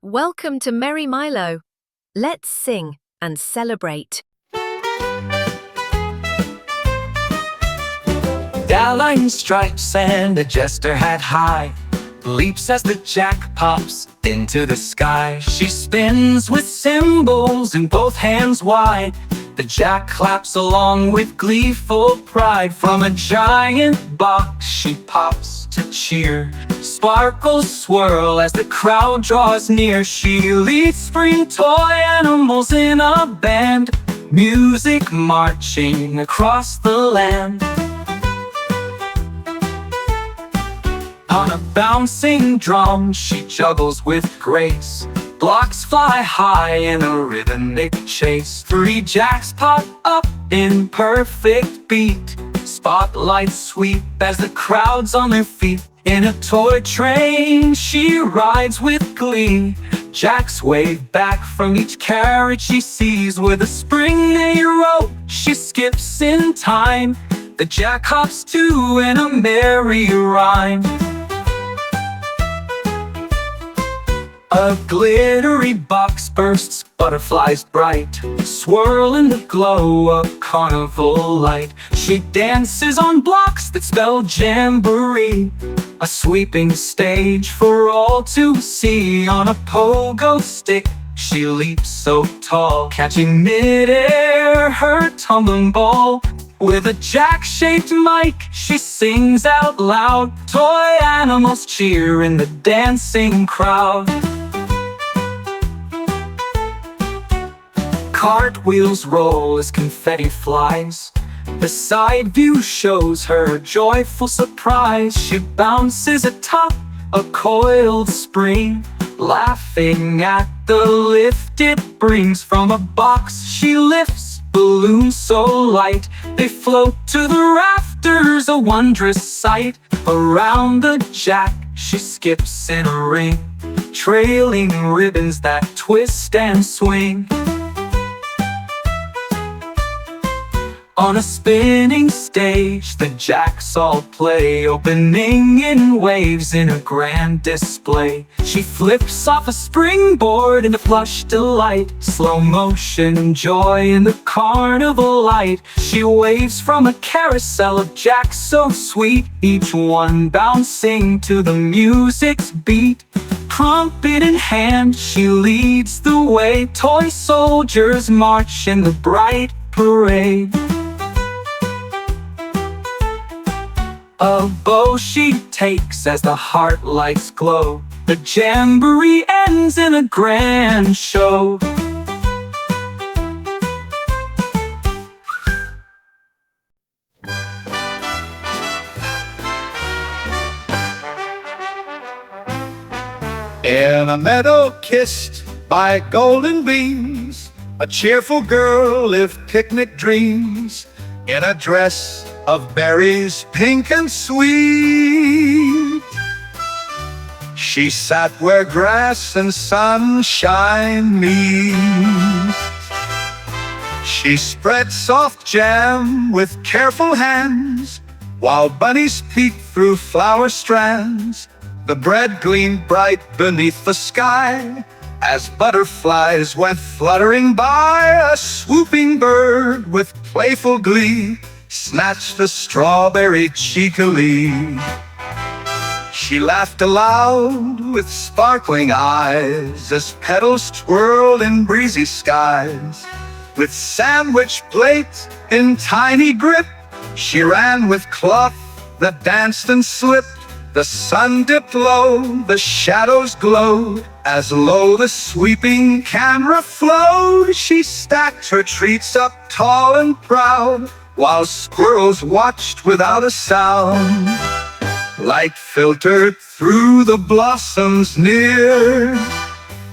Welcome to MerryMilo. Let's sing and celebrate. Dowline stripes and a jester hat high, leaps as the jack pops into the sky. She spins with cymbals in both hands wide. The jack claps along with gleeful pride. From a giant box she pops to cheer. Sparkles swirl as the crowd draws near. She leads spring toy animals in a band, music marching across the land. On a bouncing drum she juggles with grace. Blocks fly high in a rhythmic chase. 3 jacks pop up in perfect beat. Spotlights sweep as the crowd's on their feet. In a toy train she rides with glee. Jacks wave back from each carriage she sees. With a spring arrow she skips in time. The jack hops too in a merry rhyme. A glittery box bursts, butterflies bright, swirl in the glow of carnival light. She dances on blocks that spell Jamboree, a sweeping stage for all to see. On a pogo stick she leaps so tall, catching midair her tumbling ball. With a jack-shaped mic she sings out loud. Toy animals cheer in the dancing crowd. Cartwheels roll as confetti flies. The side view shows her joyful surprise. She bounces atop a coiled spring, laughing at the lift it brings. From a box she lifts balloons so light, they float to the rafters, a wondrous sight. Around the jack she skips in a ring, trailing ribbons that twist and swing. On a spinning stage the jacks all play, opening in waves in a grand display. She flips off a springboard into plush delight, slow motion joy in the carnival light. She waves from a carousel of jacks so sweet, each one bouncing to the music's beat. Trumpet in hand she leads the way, toy soldiers march in the bright parade. A bow she takes as the heart lights glow. The jamboree ends in a grand show. In a meadow kissed by golden beams, a cheerful girl lived picnic dreams. In a dress of berries pink and sweet, she sat where grass and sunshine meet. She spread soft jam with careful hands, while bunnies peeked through flower strands. The bread gleamed bright beneath the sky, as butterflies went fluttering by. A swooping bird with playful glee snatched a strawberry cheekily. She laughed aloud with sparkling eyes as petals twirled in breezy skies. With sandwich plate in tiny grip, she ran with cloth that danced and slipped. The sun dipped low, the shadows glowed, as low the sweeping camera flowed. She stacked her treats up tall and proud, while squirrels watched without a sound. Light filtered through the blossoms near,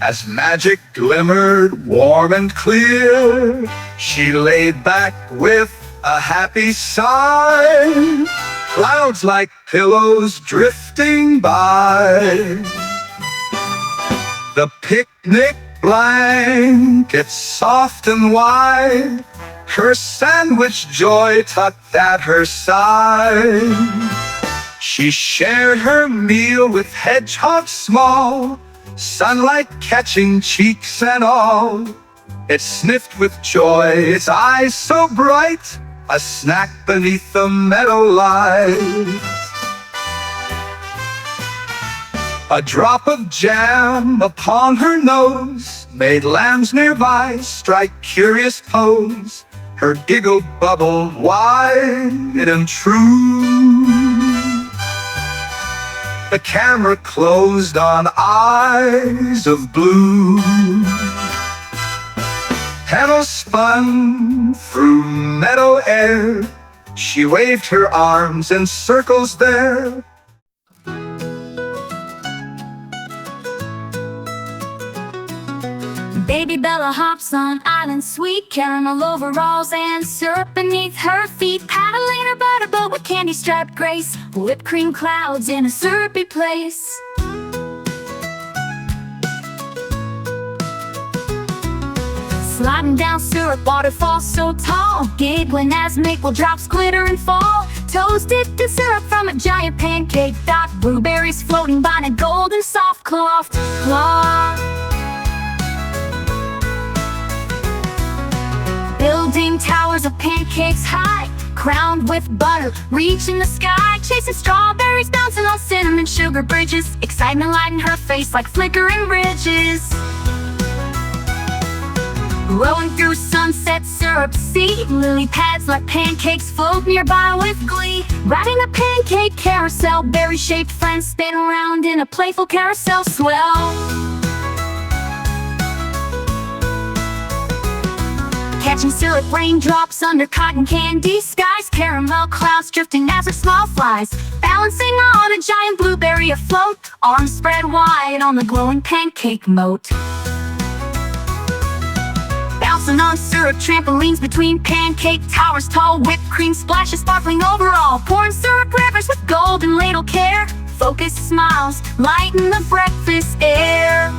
as magic glimmered warm and clear. She laid back with a happy sigh, clouds like pillows drifting by. The picnic blanket soft and wide, her sandwich joy tucked at her side. She shared her meal with hedgehogs small, sunlight catching cheeks and all. It sniffed with joy, its eyes so bright, a snack beneath the meadow light. A drop of jam upon her nose made lambs nearby strike curious pose. Her giggle bubbled wide and true. The camera closed on eyes of blue. Petals spun through meadow air. She waved her arms in circles there. Baby Bella hops on island sweet, caramel overalls and syrup beneath her feet, paddling her butter boat with candy striped grace, whipped cream clouds in a syrupy place. Sliding down syrup waterfalls so tall, giggling as maple drops glitter and fall. Toasted to syrup from a giant pancake dot, blueberries floating by in a golden soft cloth. Building towers of pancakes high, crowned with butter, reaching the sky. Chasing strawberries, bouncing on cinnamon sugar bridges, excitement lighting her face like flickering bridges. Rolling through sunset syrup sea, lily pads like pancakes float nearby with glee. Riding a pancake carousel, berry-shaped friends spin around in a playful carousel swell. Catching syrup raindrops under cotton candy skies, caramel clouds drifting as her smile flies. Balancing on a giant blueberry afloat, arms spread wide on the glowing pancake moat. Bouncing on syrup trampolines between pancake towers tall, whipped cream splashes sparkling over all. Pouring syrup rivers with golden ladle care, focused smiles lighten the breakfast air.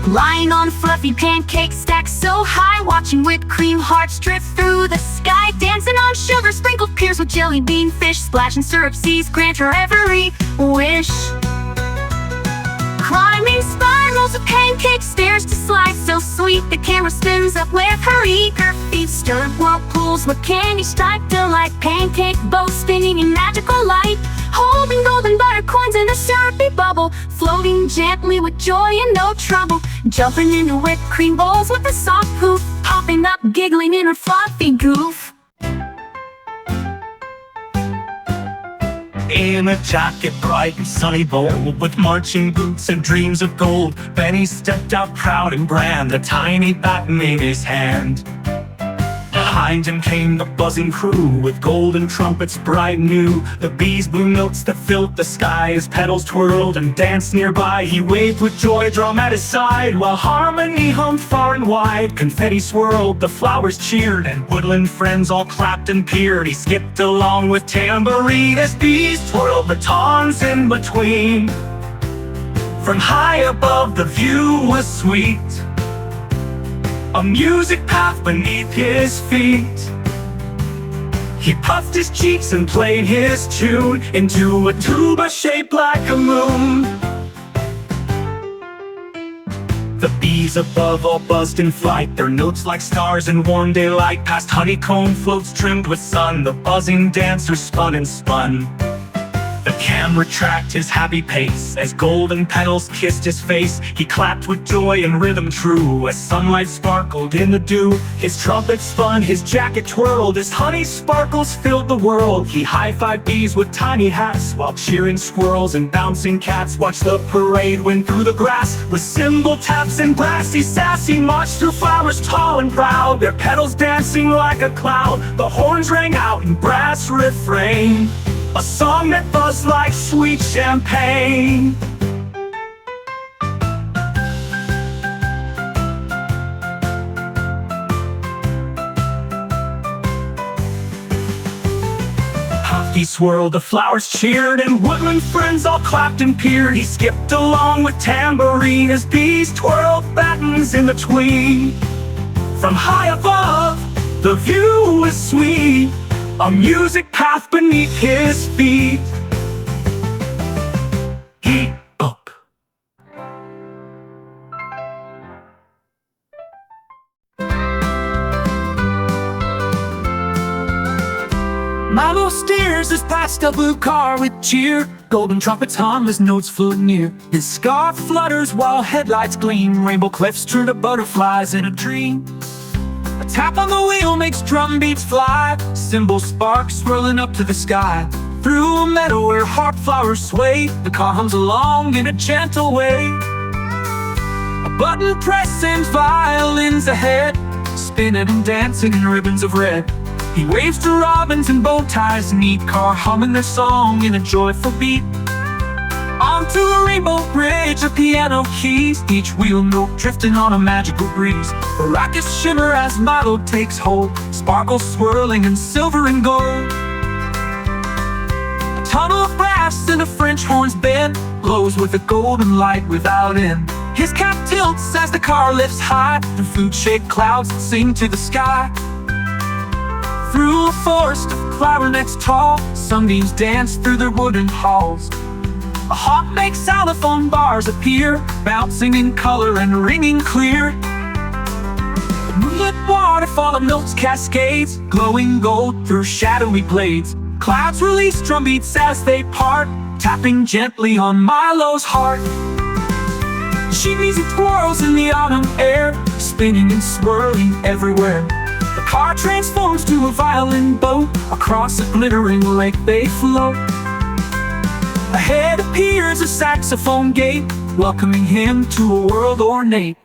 Lying on fluffy pancake stacks so high, watching whipped cream hearts drift through the sky. Dancing on sugar sprinkled piers with jelly bean fish, splashing syrup seas grant her every wish. Climbing spirals of pancake stairs to slice so sweet, the camera spins up with her eager feet. Stirred whirlpools with candy striped delight, pancake boats spinning in magical light. Holding golden butter coins in a syrupy bubble, floating gently with joy and no trouble. Jumping into whipped cream bowls with a soft poof, popping up giggling in her fluffy goof. In a jacket bright and sunny, bold, with marching boots and dreams of gold, Benny stepped out proud and grand, a tiny baton in his hand. Behind him came the buzzing crew, with golden trumpets bright and new. The bees blew notes that filled the sky as petals twirled and danced nearby. He waved with joy, drum at his side, while harmony hummed far and wide. Confetti swirled, the flowers cheered, and woodland friends all clapped and peered. He skipped along with tambourine as bees twirled batons in between. From high above the view was sweet, a music path beneath his feet. He puffed his cheeks and played his tune into a tuba shaped like a moon. The bees above all buzzed in flight, their notes like stars in warm daylight. Past honeycomb floats trimmed with sun, the buzzing dancers spun and spun. The camera tracked his happy pace as golden petals kissed his face. He clapped with joy and rhythm true as sunlight sparkled in the dew. His trumpet spun, his jacket twirled as honey sparkles filled the world. He high-fived bees with tiny hats while cheering squirrels and bouncing cats watched the parade win through the grass. With cymbal taps and glassy sassy marched through flowers tall and proud, their petals dancing like a cloud. The horns rang out in brass refrain, a song that buzzed like sweet champagne. He swirled, the flowers cheered, and woodland friends all clapped and peered. He skipped along with tambourine as bees twirled batons in between. From high above, the view was sweet, a music path beneath his feet. He up, Milo steers his past a blue car with cheer. Golden trumpets hum as notes float near. His scarf flutters while headlights gleam. Rainbow cliffs turn to butterflies in a dream. A tap on the wheel makes drum beats fly. Cymbal sparks swirling up to the sky. Through a meadow where harp flowers sway, the car hums along in a gentle way. A button press sends violins ahead, spinning and dancing in ribbons of red. He waves to robins and bow ties neat, car humming their song in a joyful beat. Onto a rainbow bridge of piano keys, each wheel note drifting on a magical breeze. The rockets shimmer as Milo takes hold, sparkles swirling in silver and gold. A tunnel of brass and a French horn's bend glows with a golden light without end. His cap tilts as the car lifts high, the food-shaped clouds sing to the sky. Through a forest of clarinets tall, sunbeams dance through their wooden halls. A hawk makes xylophone bars appear, bouncing in color and ringing clear. The moonlit waterfall of notes cascades, glowing gold through shadowy glades. Clouds release drum beats as they part, tapping gently on Milo's heart. Sheet music twirls in the autumn air, spinning and swirling everywhere. The car transforms to a violin boat, across a glittering lake they float. Ahead appears a saxophone gate, welcoming him to a world ornate.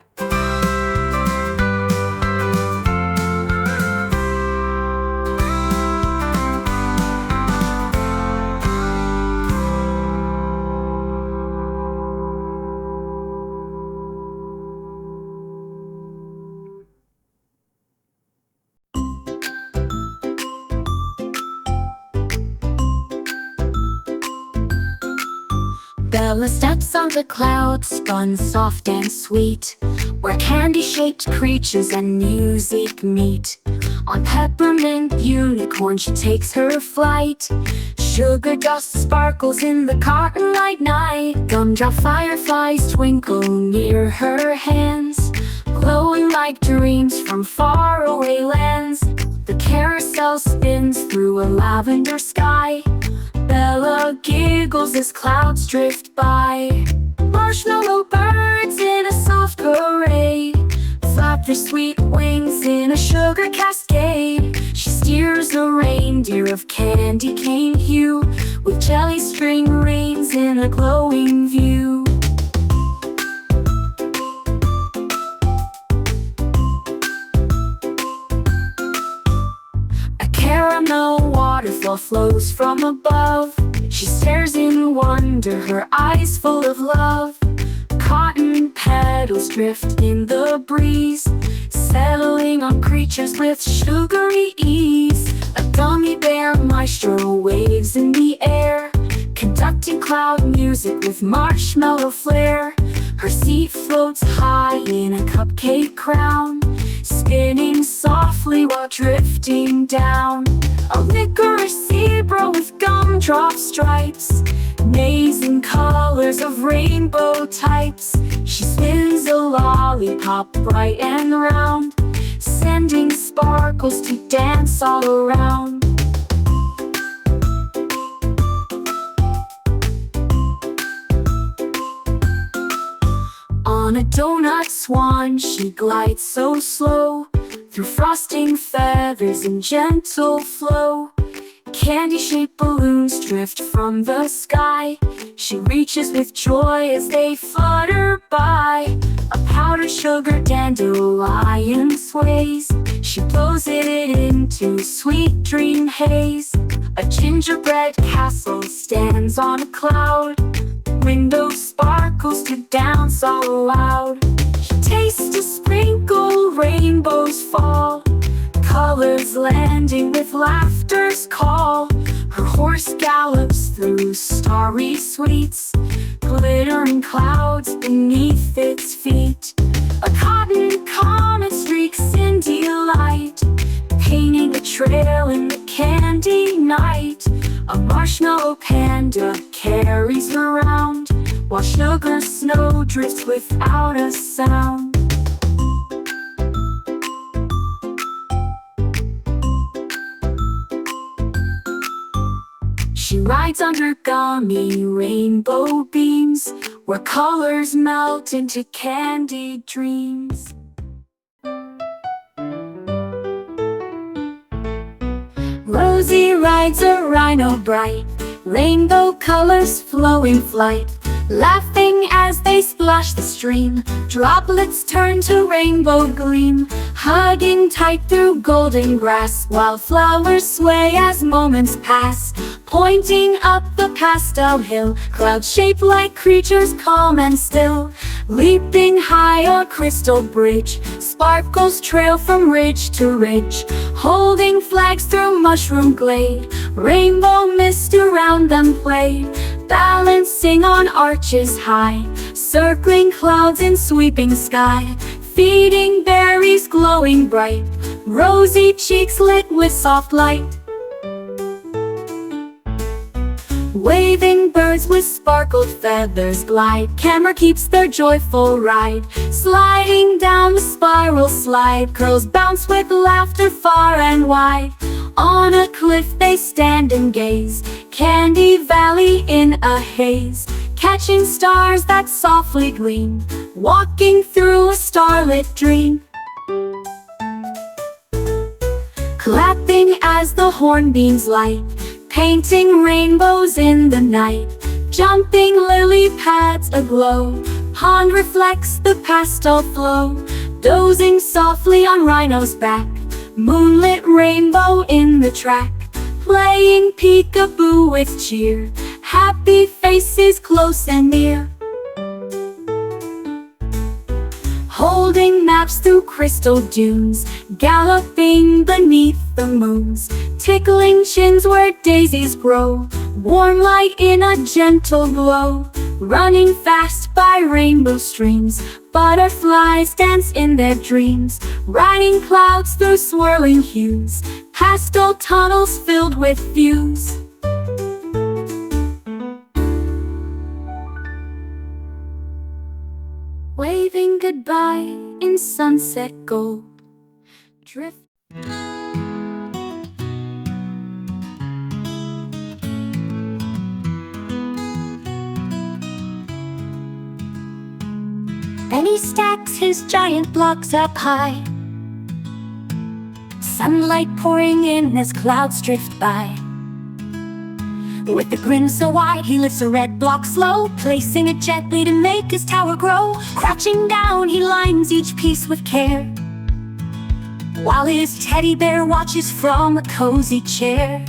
Bella steps on the clouds, spun soft and sweet, where candy-shaped creatures and music meet. On peppermint unicorn she takes her flight. Sugar dust sparkles in the cotton light night. Gumdrop fireflies twinkle near her hands, glowing like dreams from faraway lands. The carousel spins through a lavender sky. Bella giggles as clouds drift by. Marshmallow birds in a soft parade flap their sweet wings in a sugar cascade. She steers a reindeer of candy cane hue, with jelly string reins in a glowing view. A caramel waterfall flows from above. She stares in wonder, her eyes full of love. Cotton petals drift in the breeze, settling on creatures with sugary ease. A gummy bear maestro waves in the air, conducting cloud music with marshmallow flair. Her seat floats high in a cupcake crown, spinning softly while drifting down. A licorice zebra with gumdrop stripes, neighs in colors of rainbow types. She spins a lollipop bright and round, sending sparkles to dance all around. On a donut swan she glides so slow, through frosting feathers and gentle flow. Candy-shaped balloons drift from the sky. She reaches with joy as they flutter by. A powdered sugar dandelion sways. She blows it into sweet dream haze. A gingerbread castle stands on a cloud. Window sparkles to dance all loud. She tastes a sprinkle, rainbows fall, colors landing with laughter's call. Her horse gallops through starry sweets, glittering clouds beneath its feet. A cotton comet streaks in delight, painting a trail in the candy night. A marshmallow panda carries her round, while sugar snow drifts without a sound. She rides under gummy rainbow beams, where colors melt into candy dreams. Rosie rides a rhino bright, rainbow colors flow in flight, laughing as they splash the stream. Droplets turn to rainbow gleam, hugging tight through golden grass, while flowers sway as moments pass. Pointing up the pastel hill, clouds shaped like creatures calm and still. Leaping high a crystal bridge, sparkles trail from ridge to ridge. Holding flags through mushroom glade, rainbow mist around them play. Balancing on arches high, circling clouds in sweeping sky. Feeding berries glowing bright, rosy cheeks lit with soft light. Waving birds with sparkled feathers glide, camera keeps their joyful ride. Sliding down the spiral slide, curls bounce with laughter far and wide. On a cliff they stand and gaze, Candy Valley in a haze. Catching stars that softly gleam, walking through a starlit dream. Clapping as the hornbeams light, painting rainbows in the night. Jumping lily pads aglow, pond reflects the pastel flow. Dozing softly on rhino's back, moonlit rainbow in the track. Playing peekaboo with cheer, happy faces close and near. Holding maps through crystal dunes, galloping beneath the moons. Tickling chins where daisies grow, warm light in a gentle glow. Running fast by rainbow streams, butterflies dance in their dreams. Riding clouds through swirling hues, pastel tunnels filled with views. Waving goodbye in sunset gold, drift. Then he stacks his giant blocks up high, sunlight pouring in as clouds drift by. With a grin so wide, he lifts a red block slow, placing it gently to make his tower grow. Crouching down, he lines each piece with care, while his teddy bear watches from a cozy chair.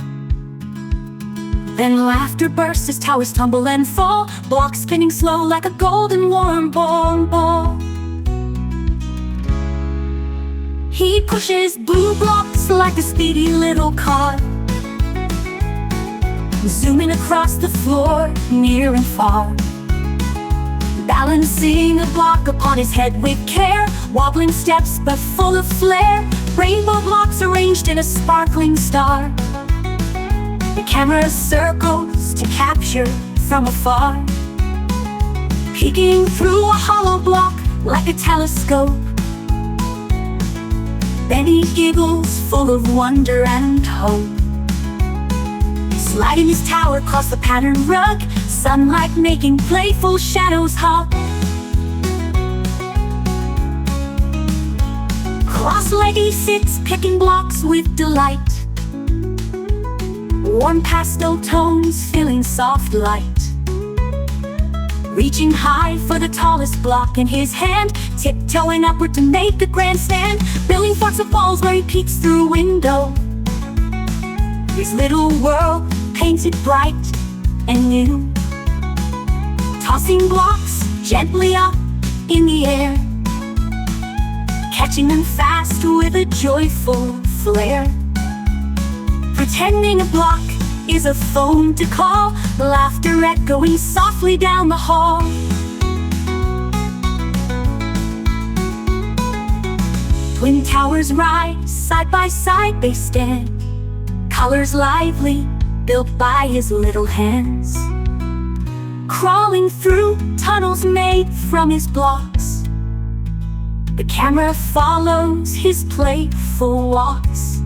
Then laughter bursts as towers tumble and fall, blocks spinning slow like a golden warm ball. He pushes blue blocks like a speedy little car, zooming across the floor, near and far. Balancing a block upon his head with care, wobbling steps but full of flair. Rainbow blocks arranged in a sparkling star. The camera circles to capture from afar, peeking through a hollow block like a telescope. Then he giggles, full of wonder and hope. Sliding his tower across the patterned rug, sunlight making playful shadows hop. Cross-legged he sits, picking blocks with delight. Warm pastel tones filling soft light. Reaching high for the tallest block in his hand, tiptoeing upward to make a grandstand. Building forts of walls where he peeks through a window, his little world painted bright and new. Tossing blocks gently up in the air, catching them fast with a joyful flare. Pretending a block is a phone to call, laughter echoing softly down the hall. Twin towers rise, side by side they stand, colors lively, built by his little hands. Crawling through tunnels made from his blocks, the camera follows his playful walks.